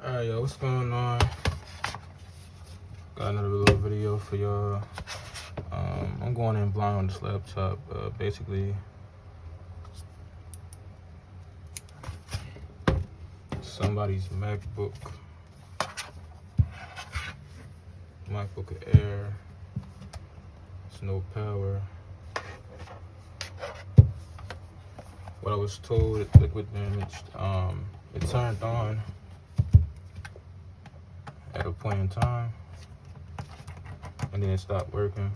Alright, yo, what's going on? Got another little video for y'all. I'm going in blind on this laptop. Basically, somebody's MacBook Air. It's no power. What I was told, it's liquid damaged. It turned on at a point in time, and then it stopped working.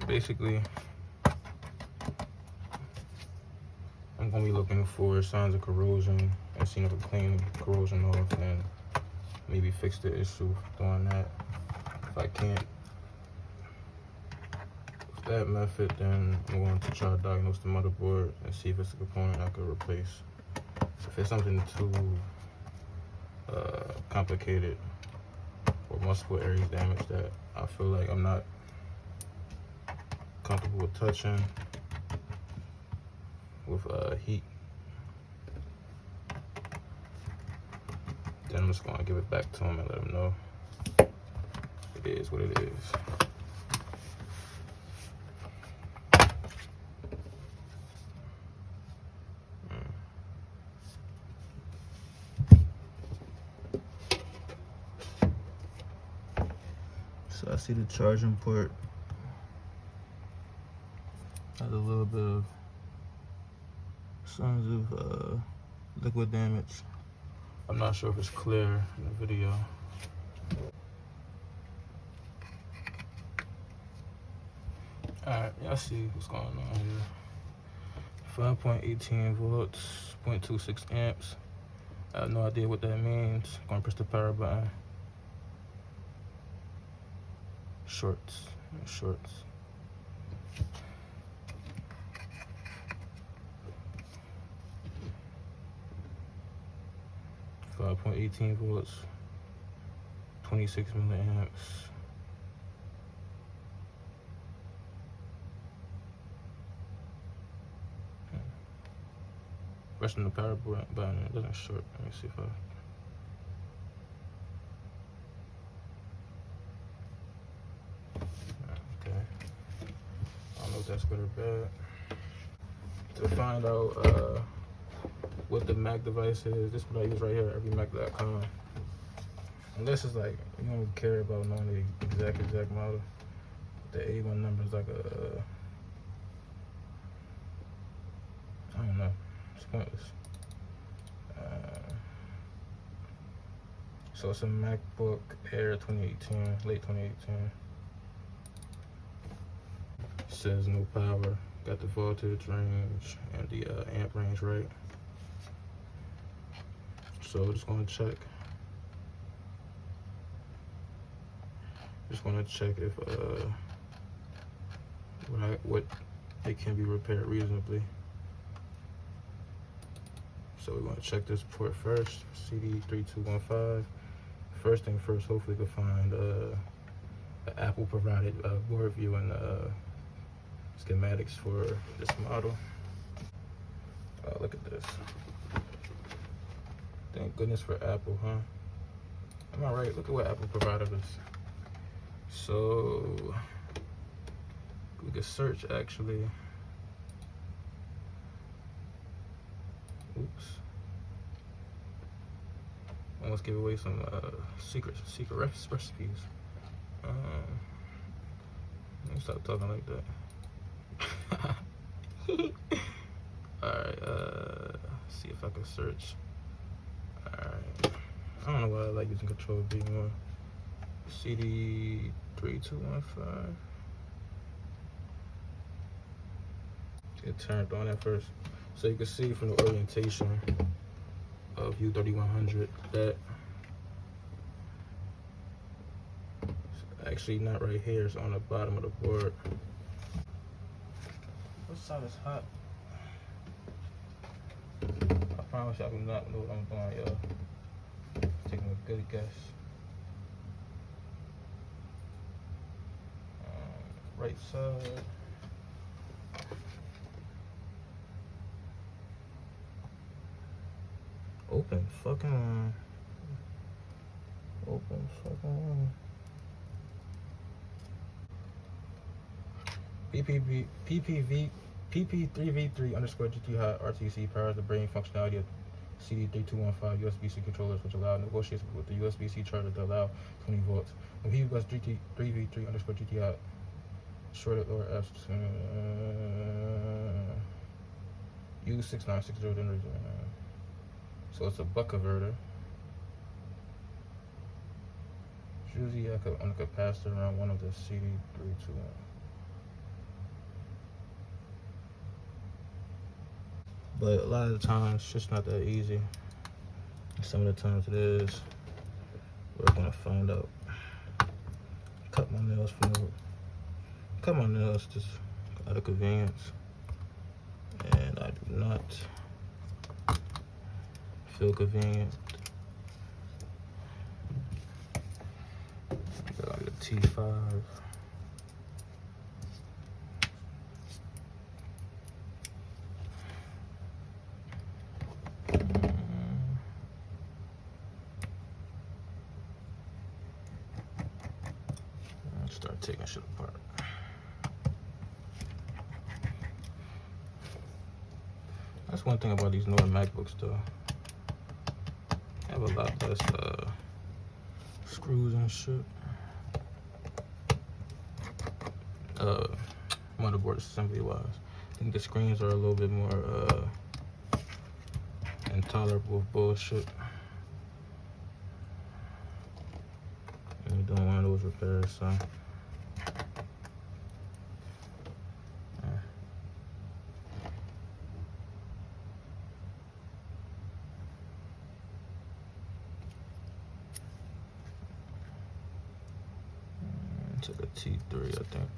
Basically, I'm gonna be looking for signs of corrosion and seeing if I can clean the corrosion off and maybe fix the issue doing that. If I can't with that method, then I'm going to try to diagnose the motherboard and see if it's a component I could replace. If it's something too complicated or multiple areas damaged that I feel like I'm not comfortable with touching with heat, then I'm just gonna give it back to him and let him know it is what it is. So I see the charging port has a little bit of signs of liquid damage. I'm not sure if it's clear in the video. Alright, y'all see what's going on here. 5.18 volts, 0.26 amps. I have no idea what that means. I'm gonna press the power button. Shorts. 5.18 volts, 26 milliamps. Pressing the power button, it doesn't short. Let me see if I. Okay. I don't know if that's good or bad. To find out what the Mac device is, this is what I use right here, everymac.com. Unless it's like, you don't care about knowing the exact model. The A1 number is like I don't know, it's pointless. So it's a MacBook Air 2018, late 2018. It says no power, got the voltage range and the amp range right. So we're just gonna check. Just gonna check if what it can be repaired reasonably. So we're gonna check this port first. CD3215. First thing first, hopefully we can find an Apple provided board view and schematics for this model. Look at this. Thank goodness for Apple, huh? Am I right? Look at what Apple provided us. So we could search actually. Oops. Almost gave away some secret recipes. Let me stop talking like that. Alright, see if I can search. Alright. I don't know why I like using Control B more. CD3215. It turned on at first. So you can see from the orientation of U3100 that it's actually not right here, it's on the bottom of the board. What side is hot? I promise y'all do not know what I'm doing, y'all. Taking a good guess. right side. Open fucking line. Open fucking line. PP3V3 underscore GT hot RTC powers the brain functionality of CD3215 USB-C controllers, which allow negotiations with the USB-C charger to allow 20 volts. When he was GT3V3 underscore GT hot shorted lower F U6960 generation. So it's a buck converter. It's usually on a capacitor around one of the CD321. But a lot of the times, it's just not that easy. Some of the times it is. We're gonna find out. Cut my nails just out of convenience, and I do not feel convenient. Got the T5. Start taking shit apart. That's one thing about these newer MacBooks though. They have a lot less screws and shit. Motherboard assembly wise. I think the screens are a little bit more intolerable of bullshit. And you don't want those repairs, so. It's like a T3, I think.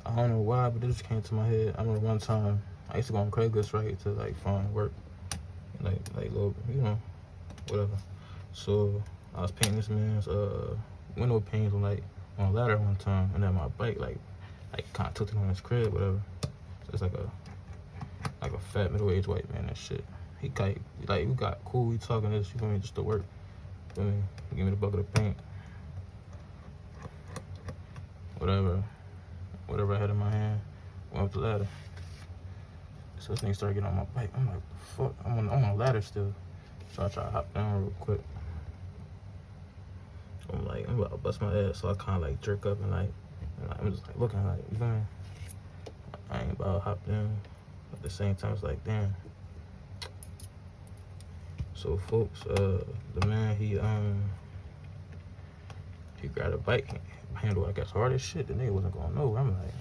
I don't know why, but this just came to my head. I remember one time I used to go on Craigslist, right, to like find work, like little, you know, whatever. So I was painting this man's window panes on a ladder one time, and then my bike like kind of tilted on his crib, whatever. So it's like a fat middle-aged white man and shit. He like we got cool, we talking this, you feel me, just to work. You feel me? He gave me the bucket of paint, whatever I had in my hand, went up the ladder. So this nigga started getting on my bike. I'm like, fuck, I'm on a ladder still. So I try to hop down real quick. I'm like, I'm about to bust my ass. So I kind of like jerk up and I'm just like looking like, you feel me? I ain't about to hop down. At the same time, it's like, damn. So folks, the man, he grabbed a bike handle, I guess, hard as shit. The nigga wasn't going nowhere. I'm like,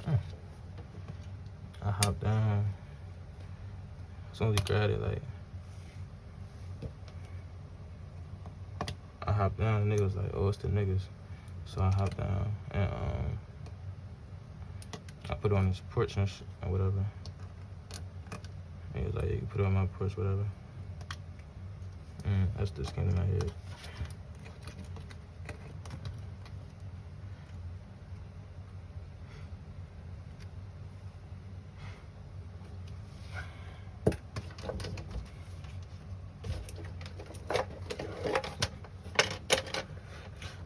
I hopped down. As soon as he grabbed it, like, I hopped down. The nigga was like, oh, it's the niggas. So I hopped down and I put it on his porch and whatever. He was like, you can put it on my porch, whatever. That's just came to my head.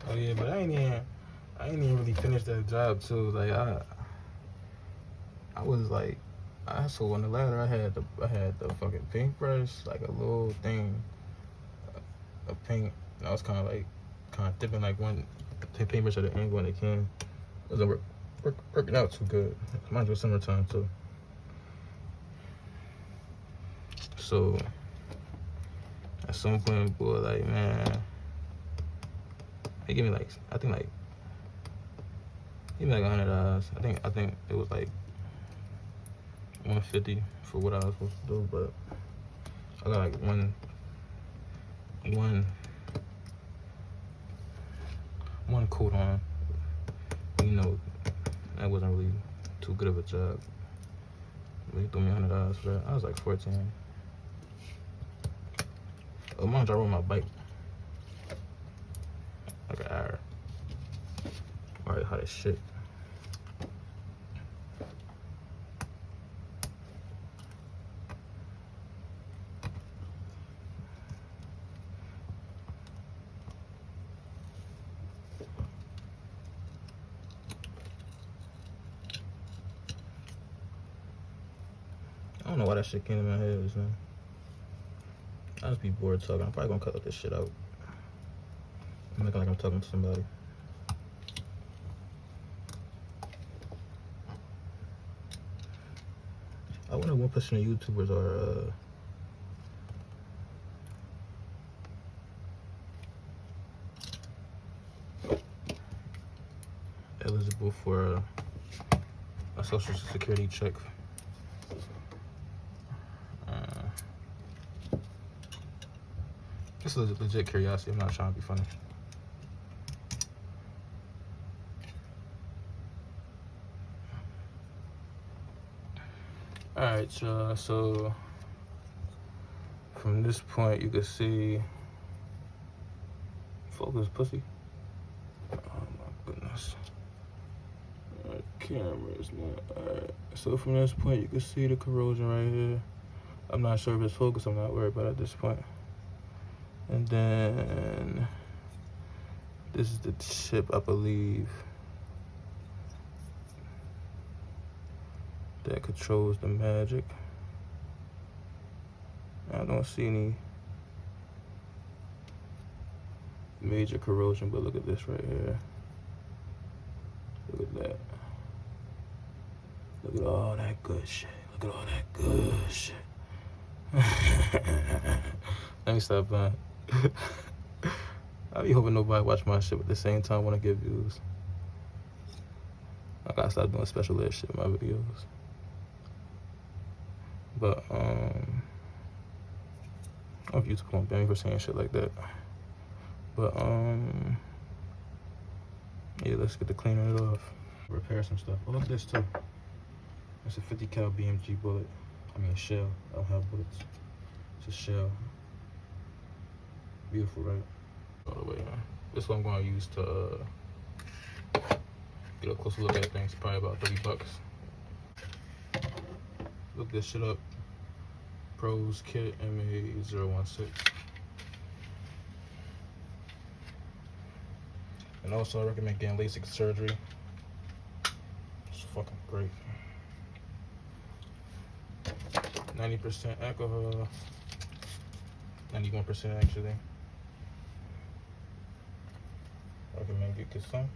Oh yeah, but I ain't even really finished that job too. Like I was like, so on the ladder I had the fucking paintbrush, like a little thing of paint. And I was kind of dipping like one paintbrush at an angle and it wasn't working out too good. Mind you, it's summertime too. So at some point, boy, like, man, they give me like, I think like He made like $100. I think it was like $150 for what I was supposed to do, but I got like one coat on. You know, that wasn't really too good of a job. But he threw me $100 for that. I was like 14. Oh, mom, I rode my bike like an hour. Alright, hot as shit. I don't know why that shit came in my head just now. I just be bored talking. I'm probably gonna cut this shit out. I'm making like I'm talking to somebody. I wonder what percent of YouTubers are eligible for a social security check. This is legit curiosity. I'm not trying to be funny. Alright, so from this point you can see, focus pussy. Oh my goodness. Camera is not, alright. So from this point you can see the corrosion right here. I'm not sure if it's focused, I'm not worried about it at this point. And then this is the chip, I believe, that controls the magic. I don't see any major corrosion, but look at this right here. Look at that. Look at all that good shit. Look at all that good shit. Let me stop playing. I be hoping nobody watch my shit at the same time when I get views. I gotta stop doing special ed shit in my videos. But I don't know if YouTube won't ban me for saying shit like that. But yeah, let's get to cleaning it off. Repair some stuff. Oh, look at this too. It's a 50 cal BMG bullet. I mean shell. I don't have bullets. It's a shell. Beautiful, right? All the way in. This is what I'm going to use to get a closer look at things. Probably about $30. Look this shit up. Pros Kit MA016. And also I recommend getting LASIK surgery. It's fucking great. 90% alcohol. 91% actually. I recommend you get some.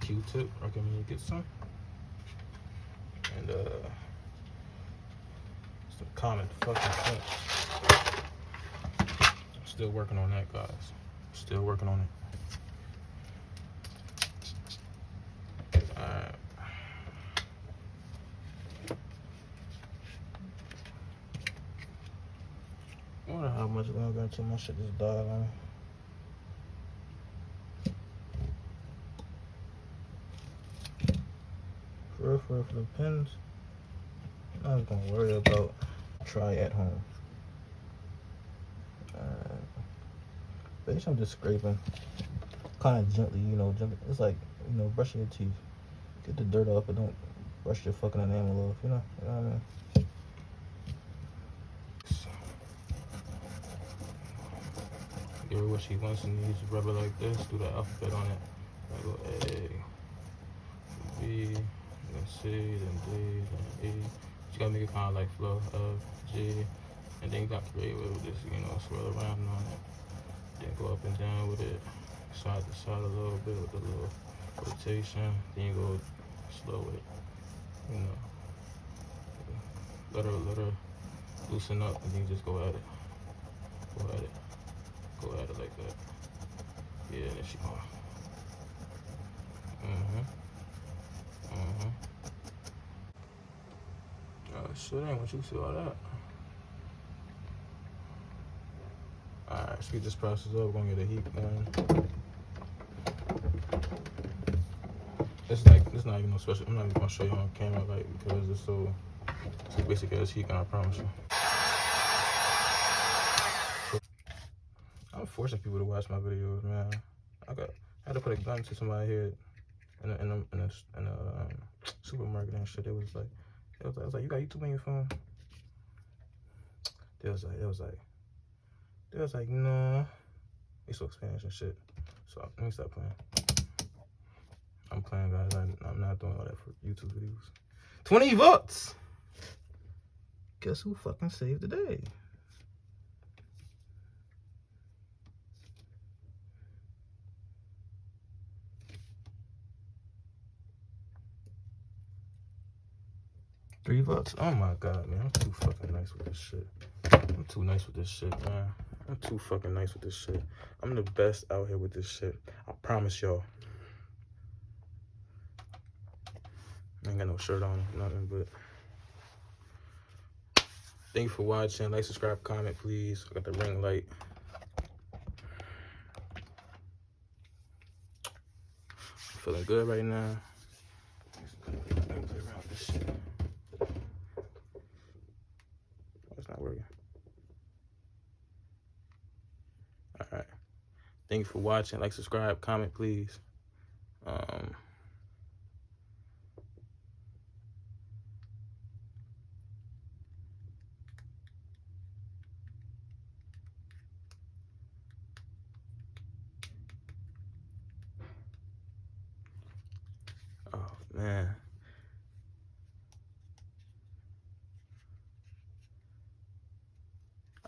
Q-tip, recommend you get some. And some common fucking sense. I'm still working on that, guys. Still working on it. Alright. I wonder how much longer until my shit just died on me. For the pins, I'm not gonna worry about. Try at home. Basically, I'm just scraping, kind of gently, you know. It's like, you know, brushing your teeth. Get the dirt off, but don't brush your fucking enamel off. You know what I mean? Give her what she wants and needs. Rubber like this. Do the alphabet on it. I go A, B, then C, then D, then E. You gotta make it kind of like flow. F, G, and then you got to create with this, you know, swirl around on it. Then go up and down with it, side to side a little bit with a little rotation. Then you go slow with it. You know, let her loosen up, and then you just go at it. Go at it. Go at it like that. Yeah, there she going. Oh shit, I ain't want you to see all that. Alright, speed this process up. We're gonna get a heat gun. It's not even no special. I'm not even gonna show you on camera, like, because it's so basic as heat gun, I promise you. I'm forcing people to watch my videos, man. I had to put a gun to somebody's head in a supermarket and shit. It was like, I was like, you got YouTube on your phone? They was like, no. They so Spanish and shit. So let me stop playing. I'm playing, guys. I'm not doing all that for YouTube videos. 20 votes. Guess who fucking saved the day? $3. Oh my god, man. I'm too fucking nice with this shit. I'm too nice with this shit, man. I'm too fucking nice with this shit. I'm the best out here with this shit. I promise y'all. I ain't got no shirt on, nothing, but thank you for watching. Like, subscribe, comment, please. I got the ring light. I'm feeling good right now. Let me play around with this shit. Oh, it's not working. Alright. Thank you for watching. Like, subscribe, comment, please. Oh man.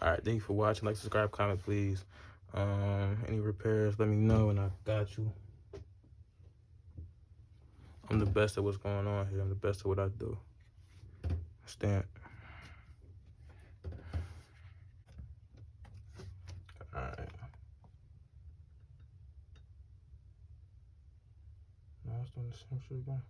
Alright, thank you for watching. Like, subscribe, comment, please. Any repairs, let me know and I got you. I'm the best at what's going on here. I'm the best at what I do. Stamp. Alright. Now it's doing the same shit again.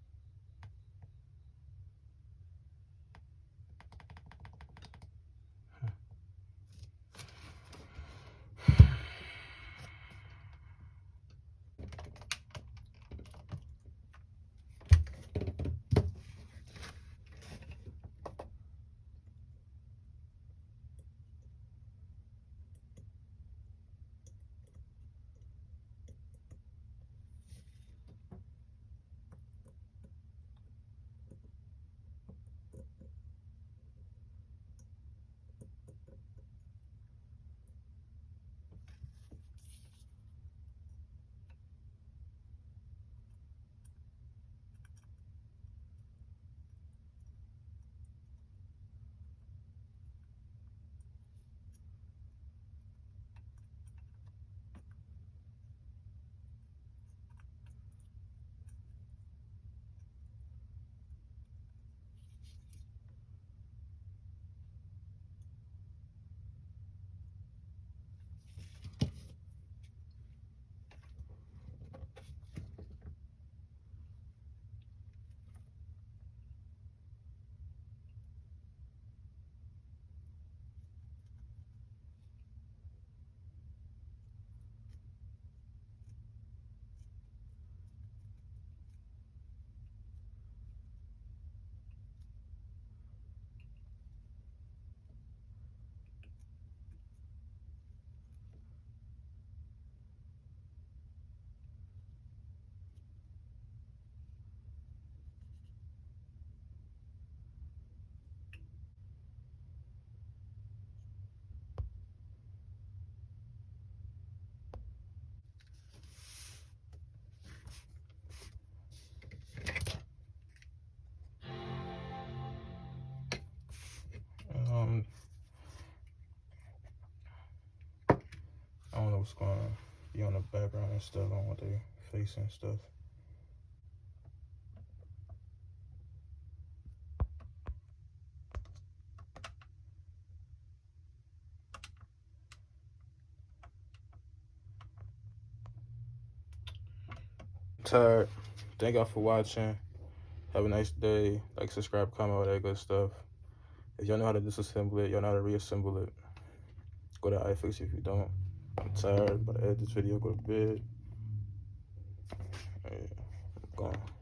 I don't know what's going on. Be on the background and stuff. I don't want their face and stuff. tired. Thank y'all for watching. Have a nice day. Like, subscribe, comment, all that good stuff. If y'all know how to disassemble it, y'all know how to reassemble it. Go to iFix if you don't. I'm tired, but I edit this video, go to bed. Yeah, I'm gone.